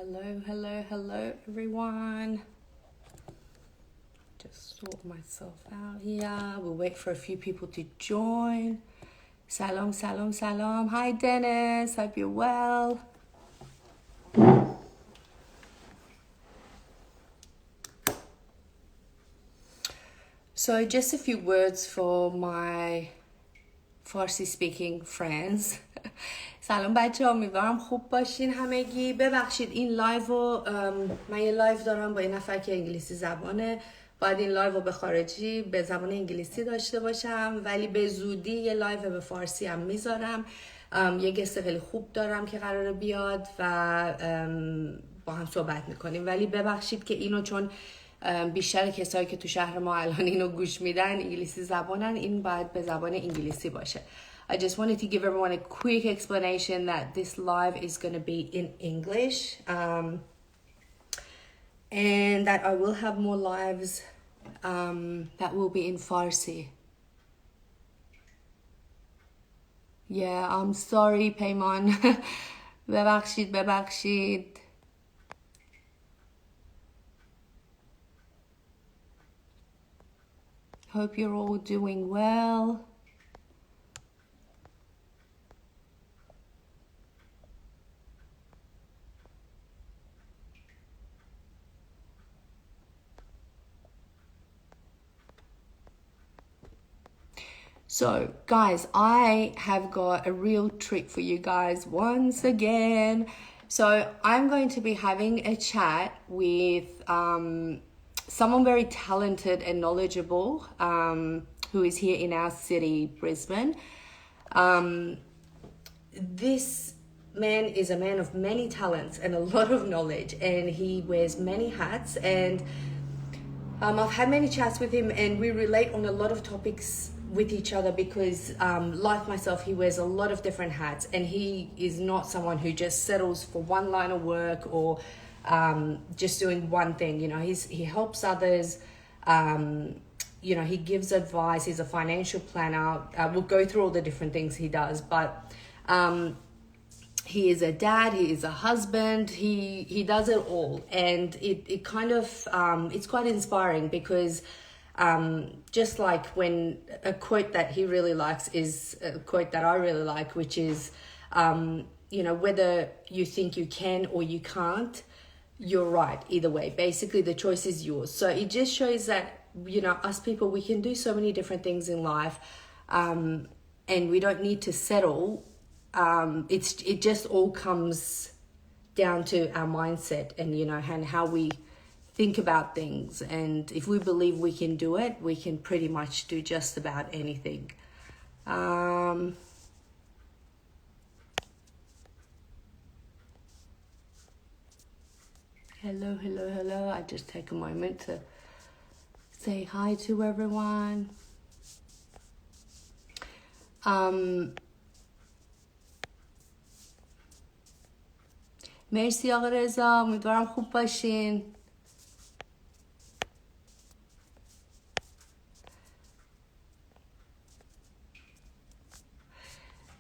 Hello everyone. Just sort myself out here. We'll wait for a few people to join. Salam. Hi Dennis, hope you're well. So just a few words for my Farsi speaking friends. سلام بچه ها، امیدوارم خوب باشین همگی. ببخشید این لایو رو من یه لایو دارم با این نفر که انگلیسی زبانه، باید این لایو رو به خارجی به زبان انگلیسی داشته باشم، ولی به زودی یه لایو به فارسی هم میذارم. یه گست خیلی خوب دارم که قراره بیاد و با هم صحبت میکنیم، ولی ببخشید که اینو چون بیشتر کسایی که تو شهر ما الان اینو گوش میدن انگلیسی زبانن، این باید به زبان انگلیسی باشه. I just wanted to give everyone a quick explanation that this live is going to be in English, and that I will have more lives that will be in Farsi. Yeah, I'm sorry, Payman. ببخشید. Hope you're all doing well. So guys, I have got a real treat for you guys once again. So I'm going to be having a chat with someone very talented and knowledgeable who is here in our city, Brisbane. This man is a man of many talents and a lot of knowledge, and he wears many hats, and I've had many chats with him and we relate on a lot of topics with each other because like myself, he wears a lot of different hats, and he is not someone who just settles for one line of work or just doing one thing. You know, he helps others, you know, he gives advice, he's a financial planner. We'll go through all the different things he does, but he is a dad, he is a husband, he does it all, and it kind of it's quite inspiring because just like when a quote that he really likes is a quote that I really like, which is you know, whether you think you can or you can't, you're right either way. Basically the choice is yours. So it just shows that, you know, us people, we can do so many different things in life, and we don't need to settle. It just all comes down to our mindset and, you know, and how we think about things. And if we believe we can do it, we can pretty much do just about anything. Hello. I just take a moment to say hi to everyone. مرسی آقا رضا، امیدوارم خوب باشین.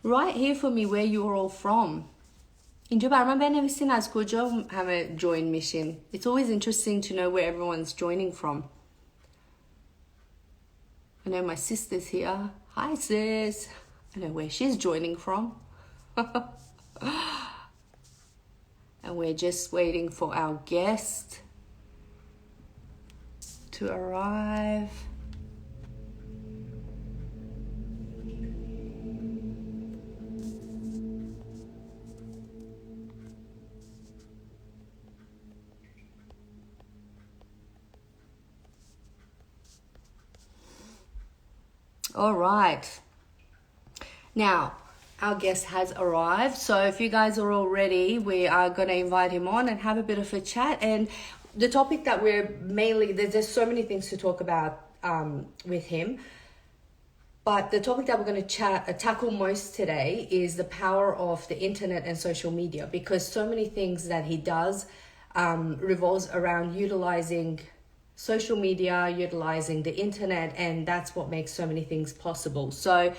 Write here for me where you're all from. اینجا بر من بنویسین از کجا همه join میشین. It's always interesting to know where everyone's joining from. I know my sister's here. Hi sis. I know where she's joining from. And we're just waiting for our guest to arrive. All right. Now, our guest has arrived. So if you guys are all ready, we are going to invite him on and have a bit of a chat. And the topic that we're mainly, there's so many things to talk about with him. But the topic that we're going to tackle most today is the power of the internet and social media, because so many things that he does revolves around utilizing social media, utilizing the internet, and that's what makes so many things possible. So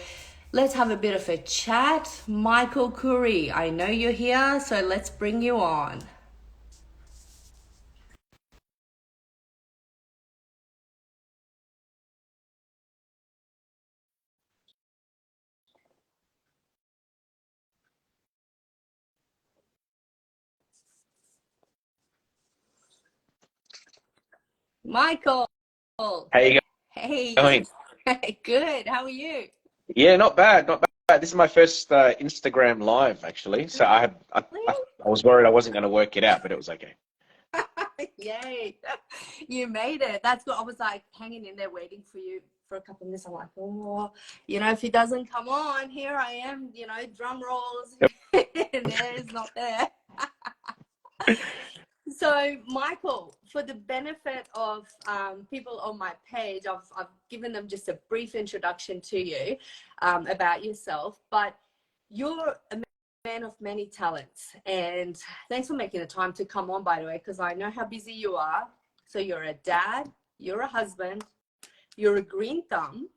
let's have a bit of a chat. Michael Khouri, I know you're here, so let's bring you on. Michael. How you Hey. going? Good. How are you? Yeah, not bad, not bad. This is my first Instagram live, actually. So I was worried I wasn't going to work it out, but it was okay. Yay. You made it. That's what I was like hanging in there waiting for you for a couple of minutes. I'm like, oh, if he doesn't come on, here I am, drum rolls. And there is not there. So, Michael, for the benefit of people on my page, I've given them just a brief introduction to you about yourself, but you're a man of many talents. And thanks for making the time to come on, by the way, because I know how busy you are. So, you're a dad, you're a husband, you're a green thumb,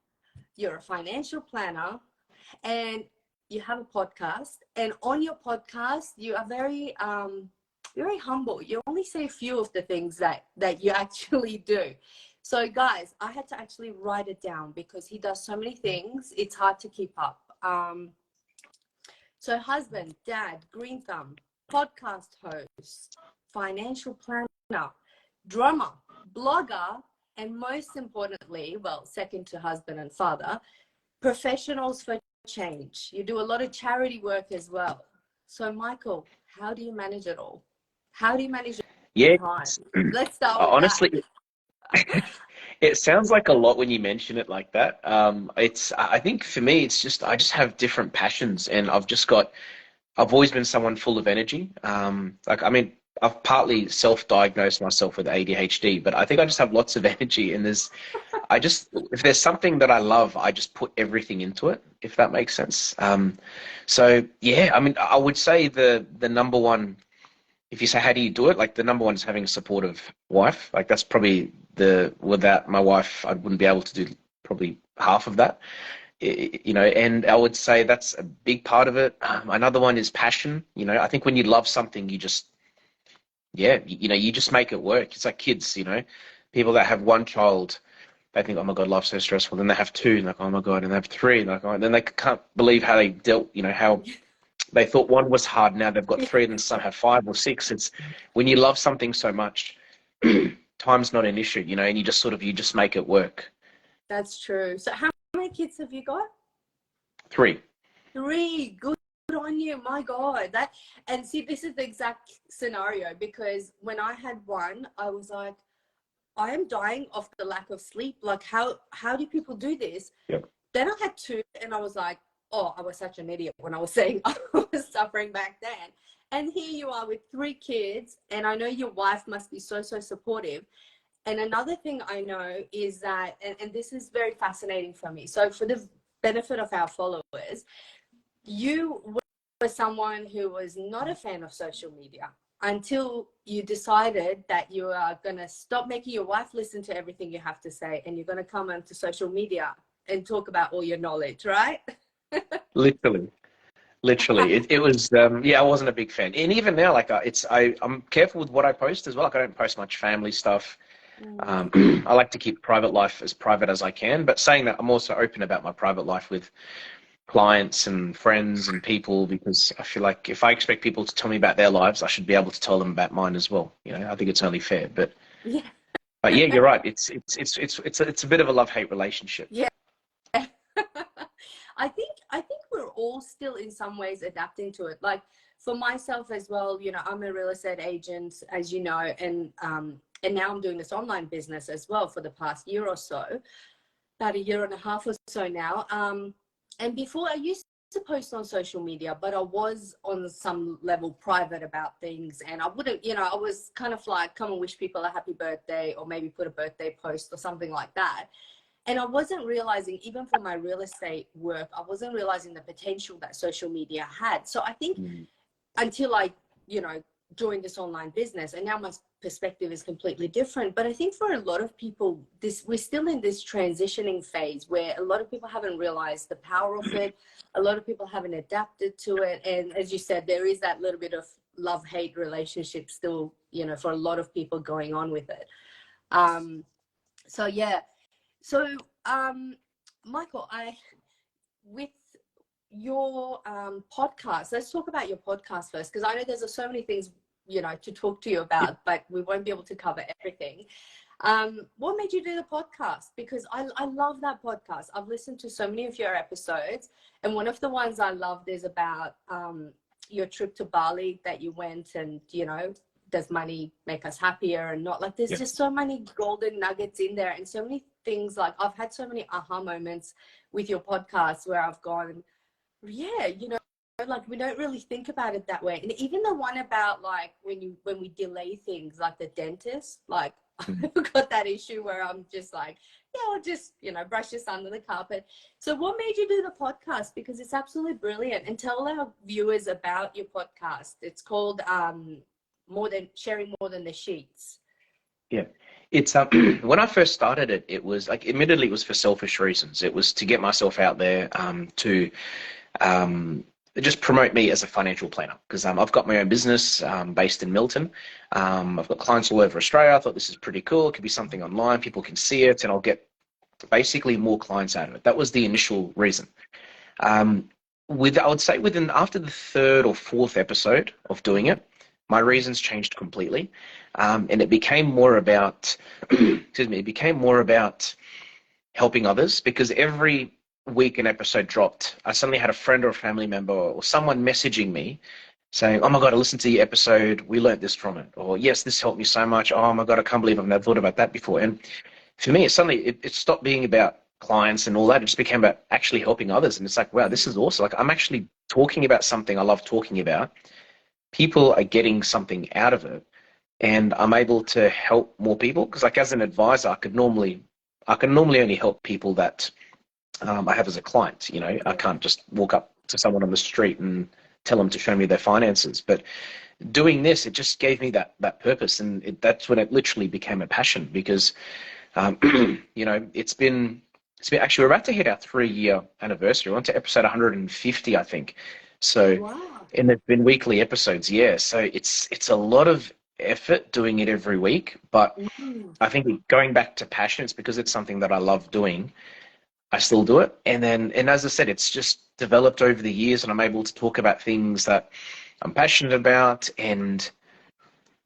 you're a financial planner, and you have a podcast. And on your podcast, you are very humble. You only say a few of the things that you actually do. So guys, I had to actually write it down because he does so many things. It's hard to keep up. So husband, dad, green thumb, podcast host, financial planner, drummer, blogger, and most importantly, well, second to husband and father, professionals for change. You do a lot of charity work as well. So Michael, how do you manage it all? How do you manage your Yeah, time? Let's start with that. honestly, it sounds like a lot when you mention it like that. I think for me, it's just I just have different passions, and I've always been someone full of energy. I mean, I've partly self-diagnosed myself with ADHD, but I think I just have lots of energy, and if there's something that I love, I just put everything into it, if that makes sense. So yeah, I mean, I would say the number one, if you say how do you do it, like the number one is having a supportive wife. Like that's probably without my wife, I wouldn't be able to do probably half of that. And I would say that's a big part of it. Another one is passion. I think when you love something, you just make it work. It's like kids, people that have one child, they think, oh my God, life's so stressful. Then they have two, and like, oh my God, and they have three, and like, oh, and then they can't believe how they dealt, how they thought one was hard. Now they've got three, and then some have five or six. It's when you love something so much, time's not an issue, and you just make it work. That's true. So how many kids have you got? Three. Three. Good on you. My God. And see, this is the exact scenario because when I had one, I was like, I am dying of the lack of sleep. Like, how do people do this? Yep. Then I had two, and I was like, oh, I was such an idiot when I was saying I was suffering back then. And here you are with three kids, and I know your wife must be so, so supportive. And another thing I know is that, and this is very fascinating for me. So for the benefit of our followers, you were someone who was not a fan of social media until you decided that you are going to stop making your wife listen to everything you have to say, and you're going to come onto social media and talk about all your knowledge, right? Literally. Literally, it was I wasn't a big fan, and even now, like I'm careful with what I post as well. Like I don't post much family stuff. I like to keep private life as private as I can. But saying that, I'm also open about my private life with clients and friends and people because I feel like if I expect people to tell me about their lives, I should be able to tell them about mine as well. I think it's only fair. Yeah. But yeah, you're right. It's a bit of a love-hate relationship. Yeah. I think we're all still in some ways adapting to it. Like for myself as well, I'm a real estate agent, as you know, and now I'm doing this online business as well for the past year or so, about a year and a half or so now. And before I used to post on social media, but I was on some level private about things, and I wouldn't, I was kind of like come and wish people a happy birthday or maybe put a birthday post or something like that. And I wasn't realizing, even for my real estate work, I wasn't realizing the potential that social media had. So I think until I, joined this online business, and now my perspective is completely different. But I think for a lot of people, we're still in this transitioning phase where a lot of people haven't realized the power of it. A lot of people haven't adapted to it. And as you said, there is that little bit of love-hate relationship still, for a lot of people going on with it. So yeah. So, Michael, with your podcast, let's talk about your podcast first, because I know there's so many things, to talk to you about, but we won't be able to cover everything. What made you do the podcast? Because I love that podcast. I've listened to so many of your episodes, and one of the ones I loved is about your trip to Bali that you went, and does money make us happier and not? Like, there's Yeah. just so many golden nuggets in there, and so many things. Like, I've had so many aha moments with your podcast where I've gone, yeah, like, we don't really think about it that way. And even the one about, like, when we delay things, like the dentist, like, Mhm. I've got that issue where I'm just like, yeah, I'll just brush this under the carpet. So what made you do the podcast? Because it's absolutely brilliant. And tell our viewers about your podcast. It's called more than the sheets. Yeah. It's when I first started it, it was like, admittedly, it was for selfish reasons. It was to get myself out there, to um, just promote me as a financial planner, because I've got my own business based in Milton. I've got clients all over Australia. I thought this is pretty cool. It could be something online. People can see it, and I'll get basically more clients out of it. That was the initial reason. Um, I would say within after the third or fourth episode of doing it, my reasons changed completely, and it became more about, excuse me, it became more about helping others, because every week an episode dropped, I suddenly had a friend or a family member or someone messaging me saying, "Oh my God, I listened to your episode. We learned this from it." Or, "Yes, this helped me so much. Oh my God, I can't believe I've never thought about that before." And for me, it stopped being about clients and all that. It just became about actually helping others. And it's like, wow, this is awesome. Like, I'm actually talking about something I love talking about. People are getting something out of it, and I'm able to help more people. Because, like, as an advisor, I can normally only help people that I have as a client. I can't just walk up to someone on the street and tell them to show me their finances. But doing this, it just gave me that purpose, and that's when it literally became a passion. Because um, it's been actually, we're about to hit our 3-year anniversary. We're on to episode 150, I think. So, Wow. and there's been weekly episodes, yeah. So it's a lot of effort doing it every week, but Mm. I think going back to passion, it's because it's something that I love doing. I still do it, and as I said, it's just developed over the years, and I'm able to talk about things that I'm passionate about. And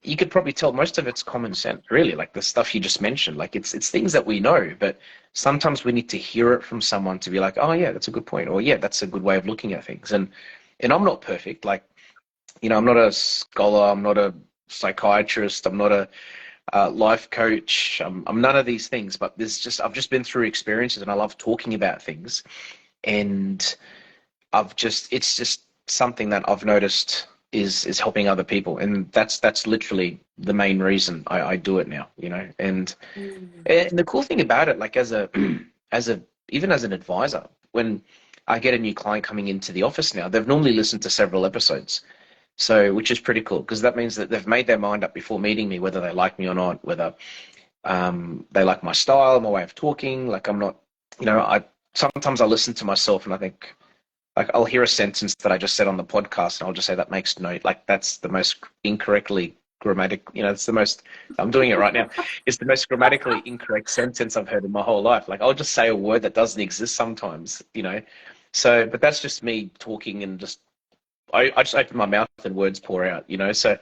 you could probably tell most of it's common sense, really, like the stuff you just mentioned. Like, it's things that we know, but sometimes we need to hear it from someone to be like, "Oh yeah, that's a good point," or "Yeah, that's a good way of looking at things." And I'm not perfect. Like, I'm not a scholar, I'm not a psychiatrist, I'm not a life coach. I'm none of these things, but I've just been through experiences, and I love talking about things. And it's just something that I've noticed is helping other people, and that's literally the main reason I do it now. Mm. And the cool thing about it, like, as a even as an advisor, when I get a new client coming into the office now, they've normally listened to several episodes. So, which is pretty cool, because that means that they've made their mind up before meeting me, whether they like me or not, whether they like my style, my way of talking. Like, I'm not, I sometimes I listen to myself and I think, like, I'll hear a sentence that I just said on the podcast, and I'll just say that makes no, like, that's the most incorrectly grammatic, it's the most, I'm doing it right now. It's the most grammatically incorrect sentence I've heard in my whole life. Like, I'll just say a word that doesn't exist sometimes. So, but that's just me talking, and I just open my mouth and words pour out. So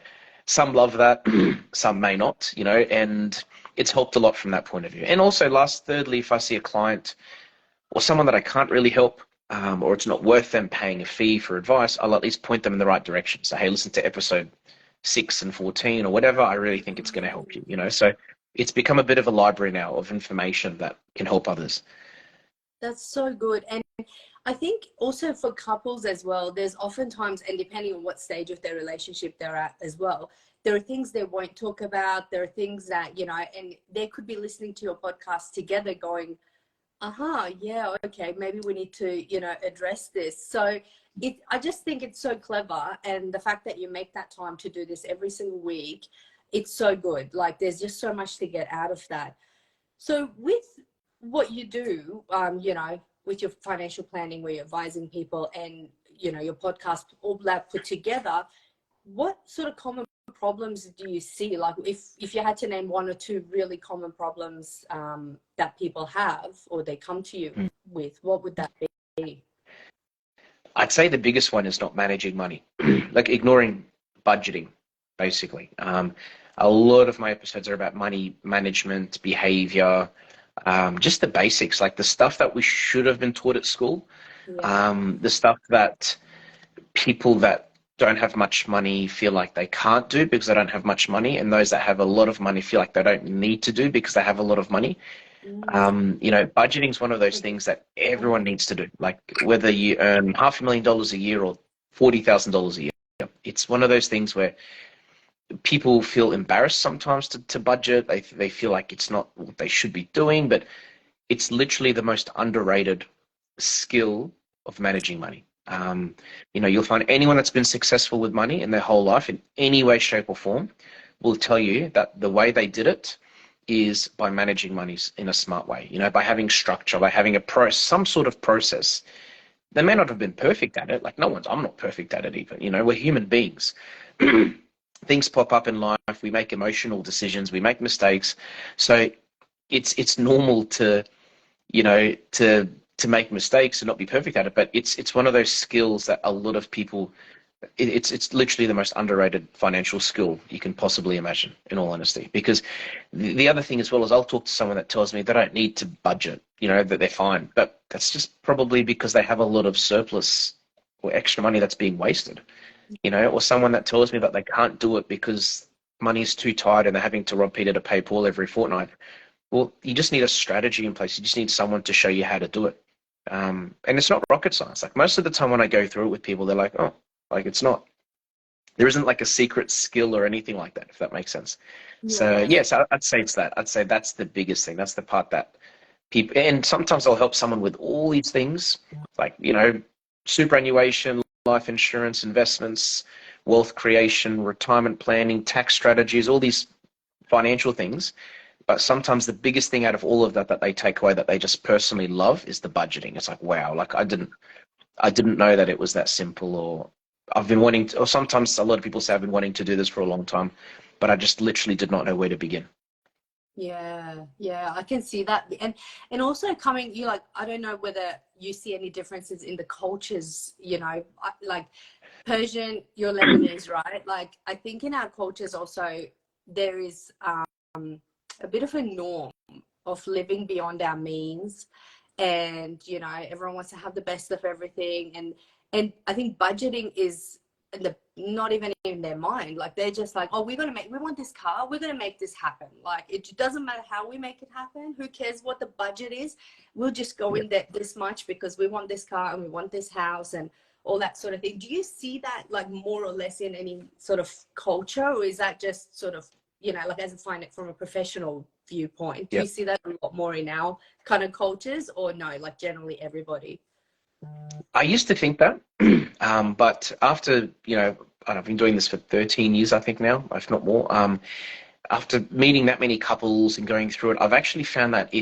some love that, some may not, and it's helped a lot from that point of view. And also, thirdly, if I see a client or someone that I can't really help, or it's not worth them paying a fee for advice, I'll at least point them in the right direction. So, hey, listen to episode 6 and 14 or whatever. I really think it's going to help you. So it's become a bit of a library now of information that can help others. That's so good. And I think also for couples as well, there's oftentimes, and depending on what stage of their relationship they're at as well, there are things they won't talk about. There are things that, and they could be listening to your podcast together going, yeah, okay, maybe we need to, address this. So I just think it's so clever. And the fact that you make that time to do this every single week, it's so good. Like, there's just so much to get out of that. So with what you do, with your financial planning, where you're advising people, and, your podcast, all that put together, what sort of common problems do you see? Like, if you had to name one or two really common problems that people have or they come to you with, what would that be? I'd say the biggest one is not managing money, like ignoring budgeting, basically. A lot of my episodes are about money management, behavior, just the basics, like the stuff that we should have been taught at school, Yeah. the stuff that people that don't have much money feel like they can't do because they don't have much money, and those that have a lot of money feel like they don't need to do because they have a lot of money. Mm. Budgeting is one of those things that everyone needs to do. Like whether you earn $500,000 a year or $40,000 a year, it's one of those things where people feel embarrassed sometimes to budget. They feel like it's not what they should be doing, but it's literally the most underrated skill of managing money. You'll find anyone that's been successful with money in their whole life in any way, shape, or form will tell you that the way they did it is by managing money in a smart way, by having structure, by having some sort of process. They may not have been perfect at it. Like I'm not perfect at it even. We're human beings. Things pop up in life. We make emotional decisions. We make mistakes. So it's normal to make mistakes and not be perfect at it. But it's one of those skills that a lot of people. It's literally the most underrated financial skill you can possibly imagine, in all honesty. Because the other thing as well is I'll talk to someone that tells me they don't need to budget, that they're fine. But that's just probably because they have a lot of surplus or extra money that's being wasted, or someone that tells me that they can't do it because money's too tight and they're having to rob Peter to pay Paul every fortnight. Well, you just need a strategy in place. You just need someone to show you how to do it. And it's not rocket science. Like most of the time when I go through it with people, they're like, oh, like it's not, there isn't like a secret skill or anything like that, if that makes sense. So Yeah. yes, I'd say it's that. I'd say that's the biggest thing. That's the part that people, and sometimes I'll help someone with all these things, like, superannuation, life insurance, investments, wealth creation, retirement planning, tax strategies, all these financial things. But sometimes the biggest thing out of all of that that they take away that they just personally love is the budgeting. It's like, wow, like I didn't know that it was that simple, or I've been wanting to, or sometimes a lot of people say I've been wanting to do this for a long time, but I just literally did not know where to begin. Yeah, yeah, I can see that. And also coming, you like, I don't know whether you see any differences in the cultures, like Persian, you're Lebanese, right? Like I think in our cultures also there is a bit of a norm of living beyond our means, and everyone wants to have the best of everything, and I think budgeting is not even in their mind. Like they're just like, oh, we want this car, we're gonna make this happen. Like it doesn't matter how we make it happen, who cares what the budget is, we'll just go Yeah. in that this much because we want this car and we want this house and all that sort of thing. Do you see that like more or less in any sort of culture, or is that just sort of, like as I find it from a professional viewpoint, do Yeah. you see that a lot more in our kind of cultures, or no, like generally everybody? I used to think that, but after, I've been doing this for 13 years, I think now, if not more. After meeting that many couples and going through it, I've actually found that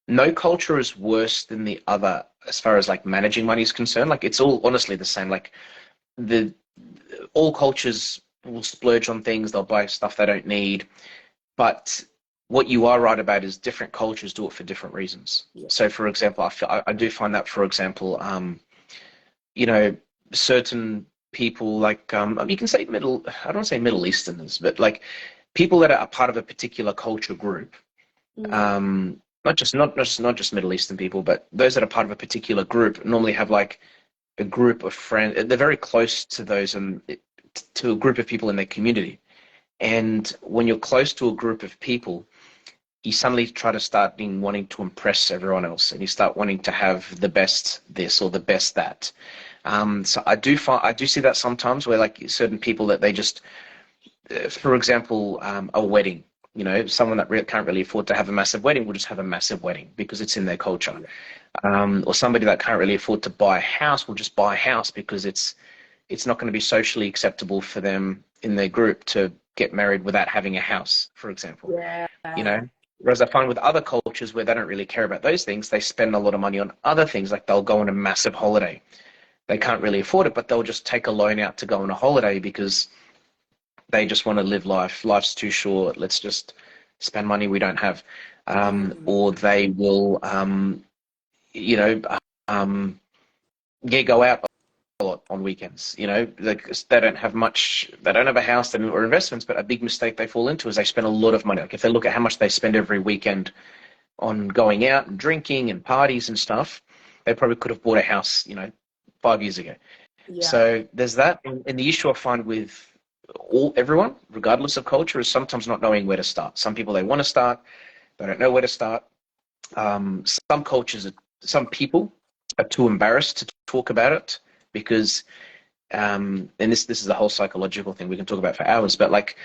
no culture is worse than the other as far as like managing money is concerned. Like it's all honestly the same. Like the all cultures will splurge on things, they'll buy stuff they don't need. But what you are right about is different cultures do it for different reasons. Yeah. So, for example, I do find that, for example, you know, certain people like you can say I don't want to say Middle Easterners, but like people that are a part of a particular culture group, Mm. not just Middle Eastern people, but those that are part of a particular group normally have like a group of friends. They're very close to those and to a group of people in their community. And when you're close to a group of people, you suddenly try to start being wanting to impress everyone else, and you start wanting to have the best this or the best that. So I do see that sometimes where like certain people that they just, for example, a wedding. Someone that can't really afford to have a massive wedding will just have a massive wedding because it's in their culture. Or somebody that can't really afford to buy a house will just buy a house because it's not going to be socially acceptable for them in their group to get married without having a house, for example. Yeah. You know, whereas I find with other cultures where they don't really care about those things, they spend a lot of money on other things, like they'll go on a massive holiday. They can't really afford it, but they'll just take a loan out to go on a holiday because they just want to live life. Life's too short. Let's just spend money we don't have. Mm. Or they will, you know, um, yeah, go out lot on weekends. You know, like they don't have much, they don't have a house or investments, but a big mistake they fall into is they spend a lot of money. Like if they look at how much they spend every weekend on going out and drinking and parties and stuff, they probably could have bought a house, you know, 5 years ago. Yeah. So there's that. And the issue I find with everyone, regardless of culture, is sometimes not knowing where to start. Some people, they want to start, they don't know where to start. Some cultures, some people are too embarrassed to talk about it because, and this is a whole psychological thing we can talk about for hours, but like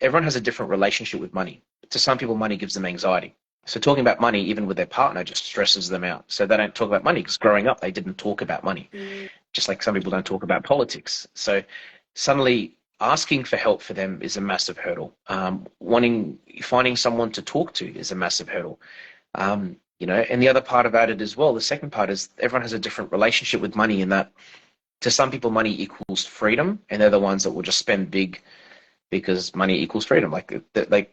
everyone has a different relationship with money. To some people, money gives them anxiety. So talking about money, even with their partner, just stresses them out. So they don't talk about money because growing up, they didn't talk about money. Just like some people don't talk about politics. So suddenly asking for help for them is a massive hurdle. Finding someone to talk to is a massive hurdle. You know, and the other part about it as well, the second part is everyone has a different relationship with money in that to some people, money equals freedom, and they're the ones that will just spend big because money equals freedom. Like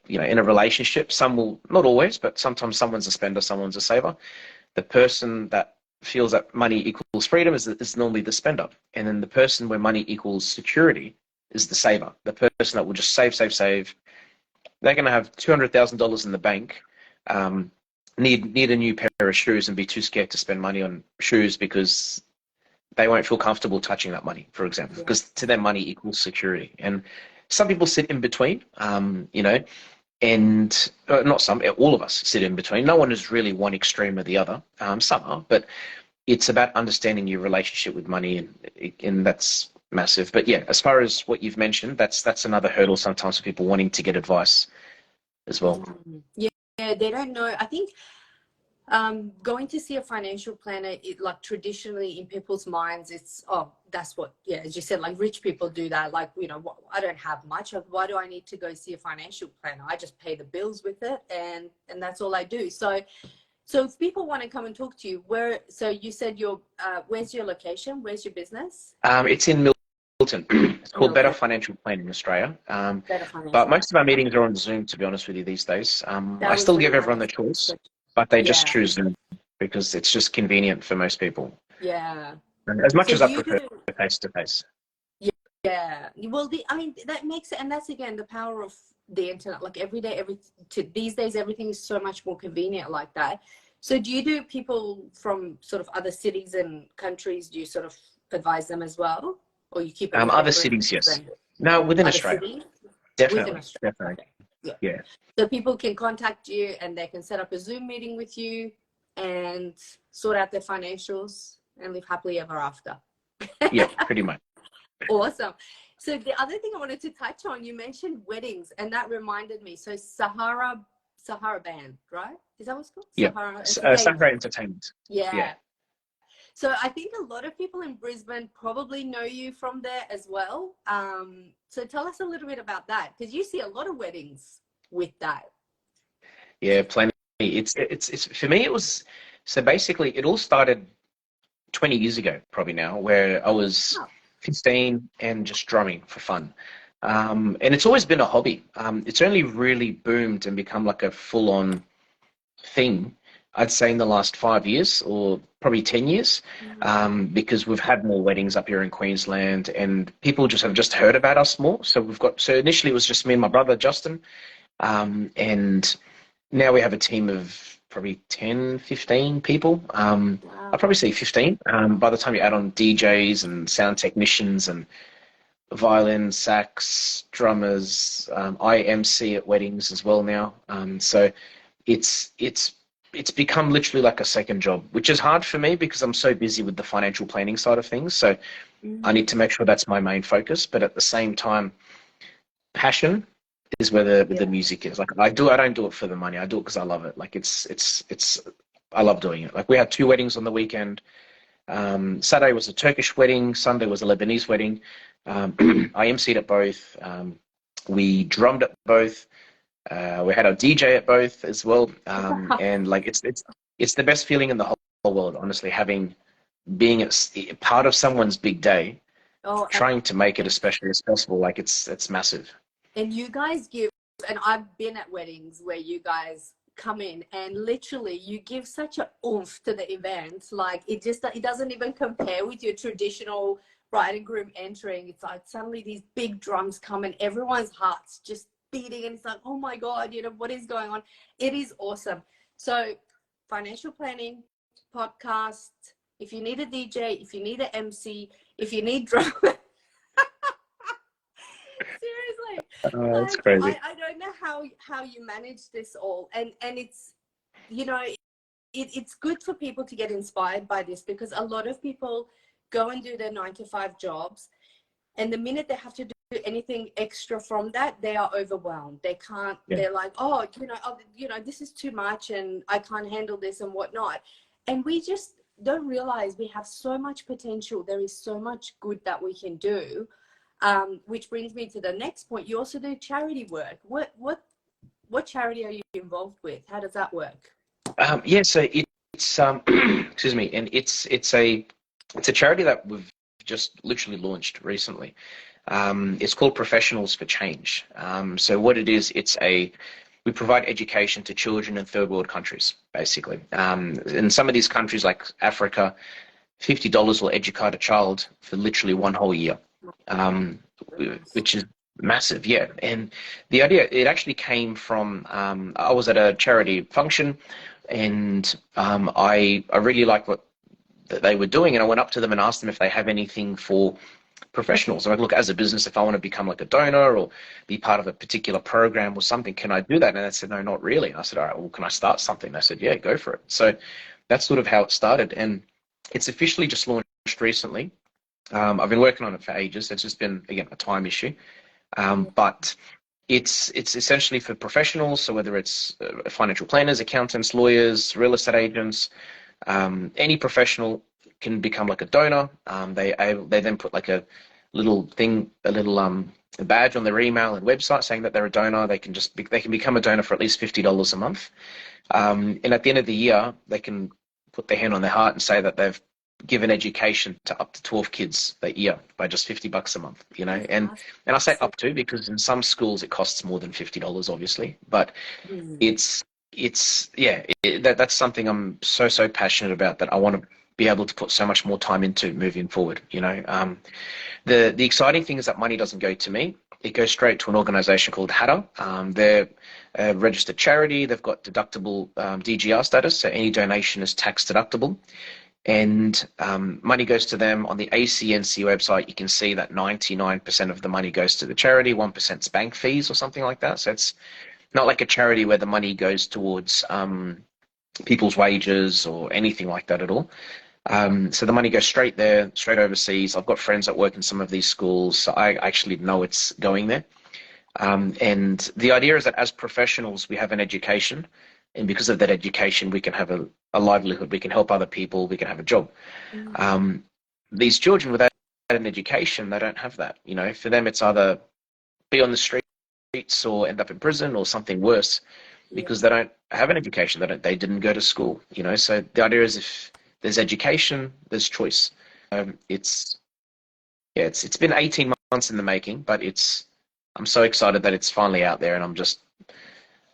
you know, in a relationship, some will, not always, but sometimes someone's a spender, someone's a saver. The person that feels that money equals freedom is normally the spender, and then the person where money equals security is the saver. The person that will just save, save, save. They're going to have $200,000 in the bank. Need a new pair of shoes and be too scared to spend money on shoes because they won't feel comfortable touching that money, for example, because to them money equals security. And some people sit in between, you know, and not some, all of us sit in between. No one is really one extreme or the other. Some are, but it's about understanding your relationship with money, and that's massive. But yeah, as far as what you've mentioned, that's another hurdle sometimes for people wanting to get advice as well. Yeah, they don't know. I think going to see a financial planner, it like traditionally in people's minds, it's, oh, that's what, yeah, as you said, like rich people do that. Like, you know, I don't have much. Why do I need to go see a financial planner? I just pay the bills with it, and that's all I do. So if people want to come and talk to you, so you said where's your location? Where's your business? It's in Milton. It's called Better Milton. Financial Planning Australia. Better But financial. most of our meetings are on Zoom, to be honest with you, these days. I That was still going to give be my everyone the next choice, question. but they just Yeah. choose Zoom because it's just convenient for most people. Yeah. And as much So as I do you prefer do? face to face. Yeah. Well, I mean, that makes it, and that's again the power of the internet. Like these days, everything is so much more convenient like that. So do you do people from sort of other cities and countries? Do you sort of advise them as well, or you keep it within Other cities, yes. Brisbane? No, within Other Australia, cities within definitely, Australia. definitely. Okay. Yeah. Yeah, So people can contact you and they can set up a Zoom meeting with you and sort out their financials and live happily ever after. yeah, pretty much. Awesome. So the other thing I wanted to touch on, you mentioned weddings, and that reminded me. So Sahara Band, right? Is that what it's called? Yeah, Sahara Sangre Entertainment. Entertainment. Yeah. Yeah. So I think a lot of people in Brisbane probably know you from there as well. So tell us a little bit about that, because you see a lot of weddings with that. Yeah, plenty. It's for me. It was so basically it all started 20 years ago, probably now, where I was Oh, 15 and just drumming for fun. And it's always been a hobby. It's only really boomed and become like a full-on thing, I'd say, in the last 5 years or probably 10 years, because we've had more weddings up here in Queensland and people just have just heard about us more. So initially it was just me and my brother, Justin, and now we have a team of probably 10, 15 people. I'd wow. probably say 15. By the time you add on DJs and sound technicians and violin, sax, drummers, I MC at weddings as well now. So it's it's become literally like a second job, which is hard for me because I'm so busy with the financial planning side of things. So I need to make sure that's my main focus. But at the same time, passion is where the Yeah. music is. Like I don't do it for the money. I do it because I love it. Like it's I love doing it. Like we had two weddings on the weekend. Saturday was a Turkish wedding. Sunday was a Lebanese wedding. I emceed at both. We drummed at both. We had a DJ at both as well. And like it's the best feeling in the whole world, honestly, being part of someone's big day, Oh, trying to make it as special as possible. Like it's massive. and you guys give, and I've been at weddings where you guys come in and literally you give such a oomph to the event. Like it doesn't even compare with your traditional bride and groom entering, it's like suddenly these big drums come and everyone's hearts just beating, and it's like, oh my God, you know, what is going on? It is awesome. So financial planning, podcast, if you need a DJ, if you need an MC, if you need drama, seriously, That's like crazy. I don't know how you manage this all, and it's, you know, it's good for people to get inspired by this, because a lot of people go and do their 9 to 5 jobs, and the minute they have to do anything extra from that, they are overwhelmed. They can't, Yeah. they're like, oh, you know, this is too much and I can't handle this and whatnot. And we just don't realize we have so much potential. There is so much good that we can do. Which brings me to the next point. You also do charity work. What charity are you involved with? How does that work? Yeah, so it's excuse me, and it's a charity that we've just literally launched recently. It's called Professionals for Change. So what it is, we provide education to children in third world countries, basically. In some of these countries like Africa, $50 will educate a child for literally one whole year, um, which is massive, yeah. And the idea, it actually came from, I was at a charity function, and I really liked what that they were doing, and I went up to them and asked them if they have anything for professionals. I'm like, look, as a business, if I want to become like a donor or be part of a particular program or something, can I do that? And they said, no, not really. And I said, all right, well, can I start something? They said, yeah, go for it. So that's sort of how it started, and it's officially just launched recently. I've been working on it for ages. It's just been, again, a time issue. But it's essentially for professionals. So whether it's financial planners, accountants, lawyers, real estate agents, any professional can become like a donor. They then put like a little thing, a badge on their email and website saying that they're a donor. They can become a donor for at least $50 a month. And at the end of the year, they can put their hand on their heart and say that they've given education to up to 12 kids that year by just $50 a month, you know. And I say up to, because in some schools it costs more than $50, obviously. But it's yeah, that's something I'm so passionate about, that I want to be able to put so much more time into moving forward, you know. The exciting thing is that money doesn't go to me. It goes straight to an organization called Hatter. They're a registered charity. They've got deductible DGR status, so any donation is tax deductible. And money goes to them. On the ACNC website, you can see that 99% of the money goes to the charity, 1% is bank fees or something like that. So it's not like a charity where the money goes towards people's wages or anything like that at all. So the money goes straight there, straight overseas. I've got friends that work in some of these schools, so I actually know it's going there. And the idea is that as professionals, we have an education, and because of that education, we can have a livelihood, we can help other people, we can have a job. These children without an education, they don't have that. You know, for them, it's either be on the streets or end up in prison or something worse, because they don't have an education. They didn't go to school. You know, so the idea is, if there's education, there's choice. It's been 18 months in the making, but I'm so excited that it's finally out there, and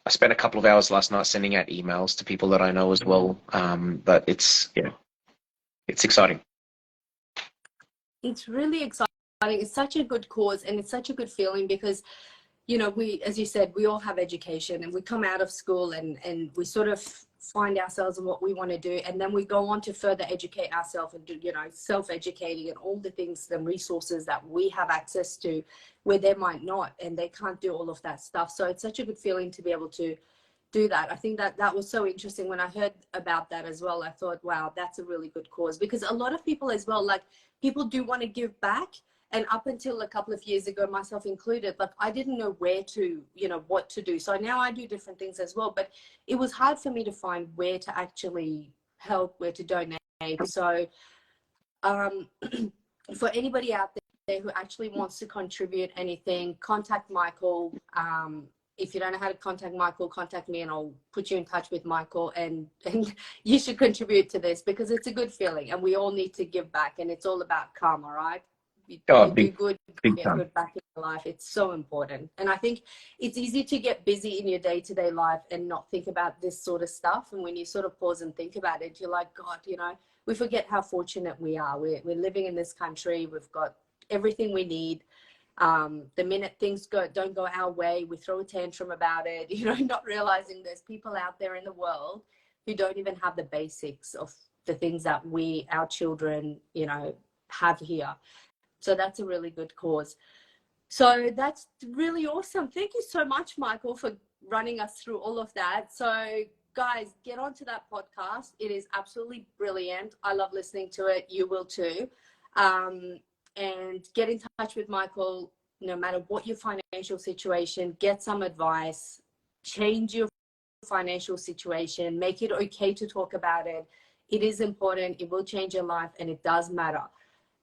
I spent a couple of hours last night sending out emails to people that I know as well. But it's exciting. It's really exciting. It's such a good cause, and it's such a good feeling, because, you know, as you said, we all have education, and we come out of school and we sort of find ourselves in what we want to do, and then we go on to further educate ourselves and do, you know, self-educating and all the things and resources that we have access to, where they might not, and they can't do all of that stuff. So it's such a good feeling to be able to do that. I think that was so interesting. When I heard about that as well, I thought, wow, that's a really good cause, because a lot of people as well, like, people do want to give back. And up until a couple of years ago, myself included, like, I didn't know where to, you know, what to do. So now I do different things as well, but it was hard for me to find where to actually help, where to donate. So for anybody out there who actually wants to contribute anything, contact Michael. If you don't know how to contact Michael, contact me, and I'll put you in touch with Michael, and you should contribute to this, because it's a good feeling, and we all need to give back, and it's all about karma, right? You do good, Big get time. good back in your life. It's so important. And I think it's easy to get busy in your day-to-day life and not think about this sort of stuff. And when you sort of pause and think about it, you're like, God, you know, we forget how fortunate we are. We're living in this country. We've got everything we need. The minute things don't go our way, we throw a tantrum about it, not realizing there's people out there in the world who don't even have the basics of the things that our children, have here. So that's a really good cause. So that's really awesome. Thank you so much, Michael, for running us through all of that. So guys, get onto that podcast. It is absolutely brilliant. I love listening to it. You will too. And get in touch with Michael, no matter what your financial situation, get some advice, change your financial situation, make it okay to talk about it. It is important. It will change your life, and it does matter.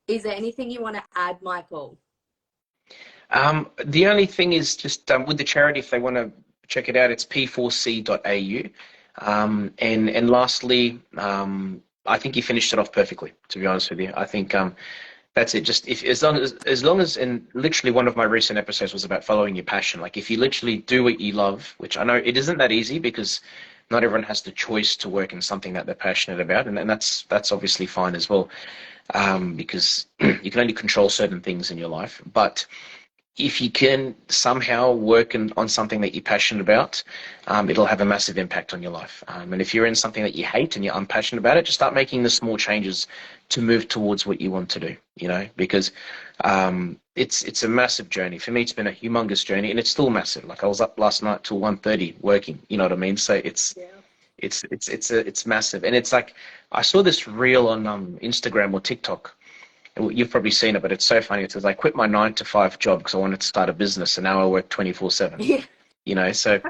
Is there anything you want to add, Michael? The only thing is just with the charity, if they want to check it out, it's p4c.au. And lastly, I think you finished it off perfectly, to be honest with you. I think that's it. Just as long as, and literally one of my recent episodes was about following your passion. Like if you literally do what you love, which I know it isn't that easy because not everyone has the choice to work in something that they're passionate about, and that's obviously fine as well, because you can only control certain things in your life. But if you can somehow work on something that you're passionate about, it'll have a massive impact on your life. And if you're in something that you hate and you're unpassionate about it, just start making the small changes to move towards what you want to do, because it's a massive journey. For me, it's been a humongous journey, and it's still massive. Like I was up last night till 1:30 working, you know what I mean? So it's massive. And it's like, I saw this reel on Instagram or TikTok. You've probably seen it, but it's so funny. It says, I quit my 9-to-5 job because I wanted to start a business, and now I work 24/7. So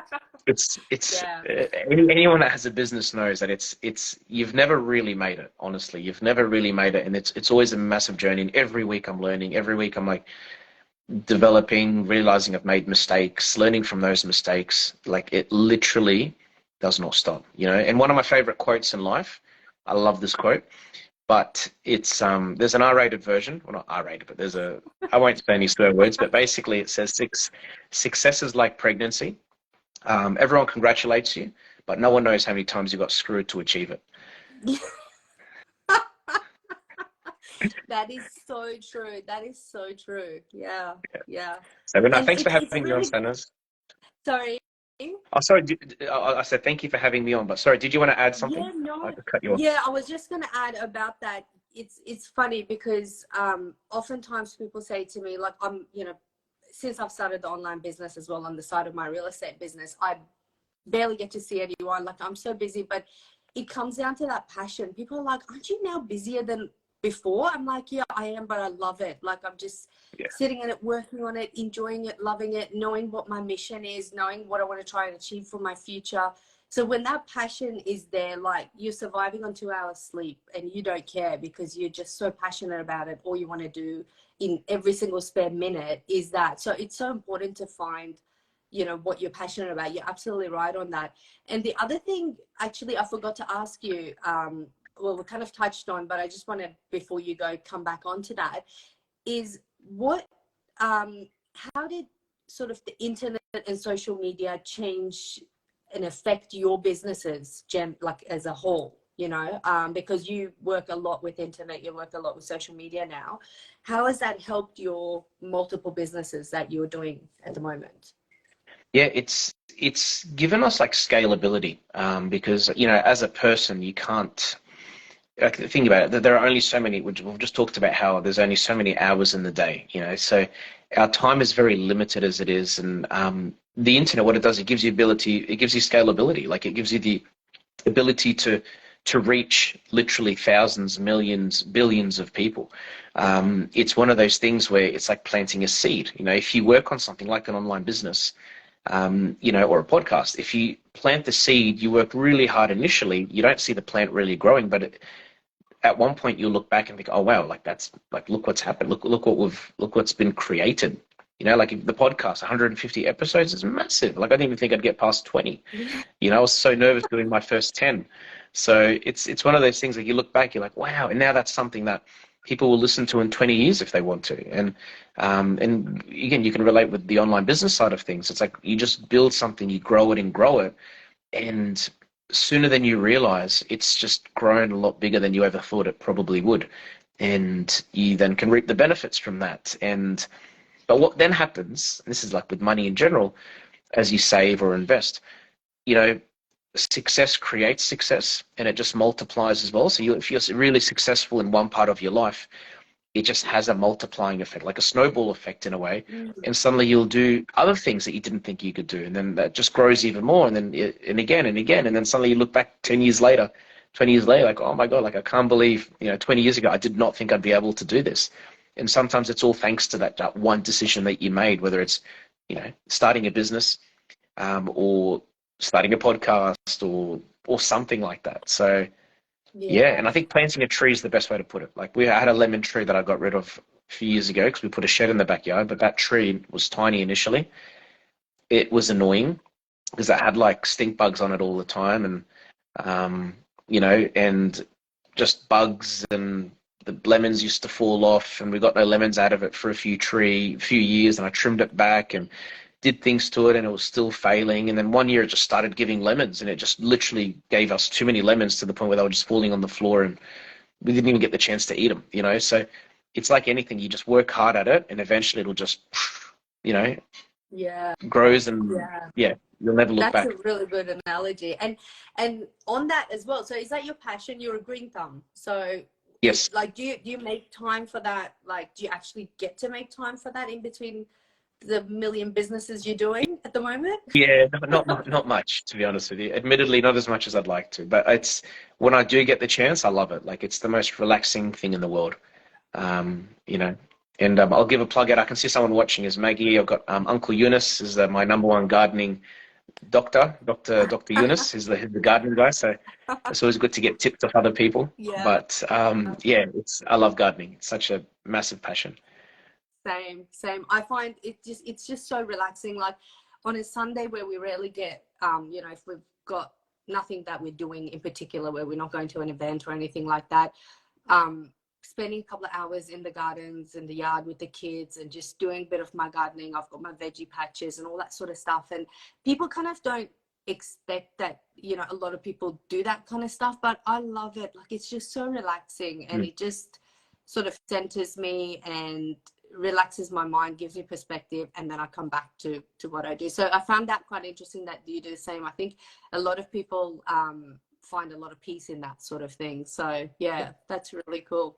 it's Yeah. anyone that has a business knows that it's you've never really made it. Honestly, you've never really made it, and it's always a massive journey. And every week I'm learning. Every week I'm like developing, realizing I've made mistakes, learning from those mistakes. Like it literally does not stop. And one of my favorite quotes in life, I love this quote. But it's there's an R-rated version. Well, not R-rated, but I won't say any swear words, but basically it says success is like pregnancy. Everyone congratulates you, but no one knows how many times you got screwed to achieve it. That is so true. That is so true. Yeah. So, no, And thanks for having me on, really, Sanas. sorry. Oh, sorry. I said thank you for having me on, but sorry, did you want to add something? Yeah, no. I just cut you off. Yeah, I was just going to add about that. It's funny because oftentimes people say to me, like, since I've started the online business as well on the side of my real estate business, I barely get to see anyone. Like, I'm so busy, but it comes down to that passion. People are like, aren't you now busier than before? I'm like, yeah, I am, but I love it. Like, I'm just sitting in it, working on it, enjoying it, loving it, knowing what my mission is, knowing what I want to try and achieve for my future. So when that passion is there, like you're surviving on 2 hours sleep and you don't care because you're just so passionate about it. All you want to do in every single spare minute is that. So it's so important to find, what you're passionate about. You're absolutely right on that. And the other thing, actually, I forgot to ask you, well, we kind of touched on, but I just want to, before you go, come back onto that, is how did sort of the internet and social media change and affect your businesses, like as a whole, because you work a lot with internet, you work a lot with social media now. How has that helped your multiple businesses that you're doing at the moment? Yeah, it's given us like scalability, because as a person you can't, like, think about it, there are only so many, which we've just talked about how there's only so many hours in the day, so our time is very limited as it is. And the internet, what it does, it gives you scalability. Like it gives you the ability to reach literally thousands, millions, billions of people. It's one of those things where it's like planting a seed. If you work on something like an online business, or a podcast, if you plant the seed, you work really hard initially, you don't see the plant really growing, but at one point you'll look back and think, oh wow, like that's like, look what's happened, look what's been created. Like the podcast, 150 episodes is massive. Like I didn't even think I'd get past 20. I was so nervous doing my first 10. So it's one of those things that you look back, you're like, wow, and now that's something that people will listen to in 20 years if they want to. And again, you can relate with the online business side of things. It's like you just build something, you grow it and grow it, and sooner than you realize, it's just grown a lot bigger than you ever thought it probably would. And you then can reap the benefits from that. And but what then happens, and this is like with money in general, as you save or invest, you know, success creates success and it just multiplies as well. So if you're really successful in one part of your life, it just has a multiplying effect, like a snowball effect in a way. Mm. And suddenly you'll do other things that you didn't think you could do. And then that just grows even more. And then, and again and again. And then suddenly you look back 10 years later, 20 years later, like, oh my God, like I can't believe, 20 years ago, I did not think I'd be able to do this. And sometimes it's all thanks to that one decision that you made, whether it's, starting a business, or starting a podcast or something like that. So, yeah, Yeah. and I think planting a tree is the best way to put it. Like I had a lemon tree that I got rid of a few years ago because we put a shed in the backyard, but that tree was tiny initially. It was annoying because it had like stink bugs on it all the time, and and just bugs, and the lemons used to fall off, and we got no lemons out of it for a few years, and I trimmed it back and did things to it, and it was still failing. And then one year it just started giving lemons, and it just literally gave us too many lemons to the point where they were just falling on the floor, and we didn't even get the chance to eat them. So it's like anything, you just work hard at it and eventually it'll just, you know, Yeah. grows, and Yeah. yeah, you'll never look That's a back. really good analogy. And on that as well, so is that your passion? You're a green thumb. So Yes. do you make time for that? Like, do you actually get to make time for that in between the million businesses you're doing at the moment? Yeah, not much, to be honest with you. Admittedly, not as much as I'd like to, but it's when I do get the chance, I love it. Like it's the most relaxing thing in the world. Um, you know, and I'll give a plug out. I can see someone watching is Maggie. I've got Uncle Eunice is my number one gardening Dr. Eunice is the gardening guy. So it's always good to get tips off other people. Yeah. But yeah, I love gardening. It's such a massive passion. Same. I find it's just so relaxing. Like on a Sunday where we rarely get, if we've got nothing that we're doing in particular, where we're not going to an event or anything like that, spending a couple of hours in the gardens in the yard with the kids and just doing a bit of my gardening. I've got my veggie patches and all that sort of stuff. And people kind of don't expect that, a lot of people do that kind of stuff, but I love it. Like it's just so relaxing and Mm. it just sort of centers me and relaxes my mind, gives me perspective, and then I come back to what I do. So I found that quite interesting that you do the same. I think a lot of people find a lot of peace in that sort of thing. So yeah, that's really cool.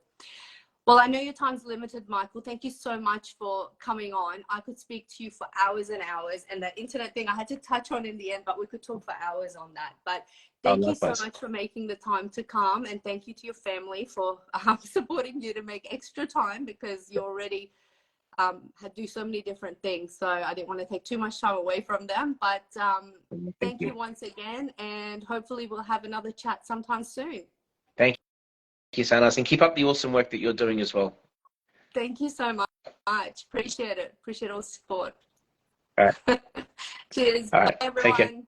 Well, I know your time's limited, Michael. Thank you so much for coming on. I could speak to you for hours and hours, and that internet thing I had to touch on in the end, but we could talk for hours on that. But Oh, thank you so likewise. much for making the time to come, and thank you to your family for supporting you to make extra time because you already had do so many different things. So I didn't want to take too much time away from them. But Thank thank you you. once again, and hopefully we'll have another chat sometime soon. Thank you, Sanas, and keep up the awesome work that you're doing as well. Thank you so much. Appreciate it. Appreciate all the support. All right. Cheers. All Bye, right. Take care. everyone.